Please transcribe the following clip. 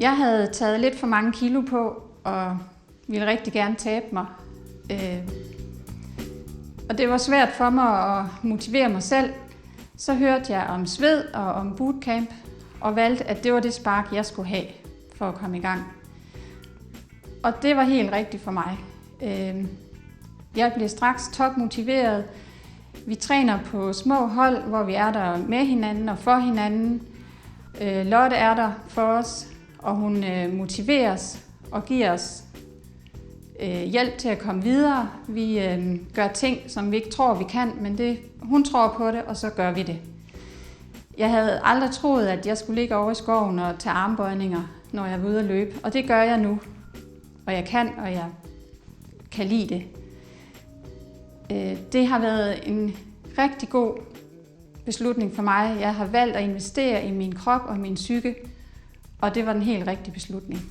Jeg havde taget lidt for mange kilo på, og ville rigtig gerne tabe mig. Og det var svært for mig at motivere mig selv. Så hørte jeg om sved og om bootcamp, og valgte, at det var det spark, jeg skulle have for at komme i gang. Og det var helt rigtigt for mig. Jeg blev straks topmotiveret. Vi træner på små hold, hvor vi er der med hinanden og for hinanden. Lotte er der for os, og hun motiverer os og giver os hjælp til at komme videre. Vi gør ting, som vi ikke tror, vi kan, men hun tror på det, og så gør vi det. Jeg havde aldrig troet, at jeg skulle ligge over i skoven og tage armbøjninger, når jeg var ude at løbe, og det gør jeg nu. Og jeg kan lide det. Det har været en rigtig god beslutning for mig. Jeg har valgt at investere i min krop og min psyke, og det var den helt rigtige beslutning.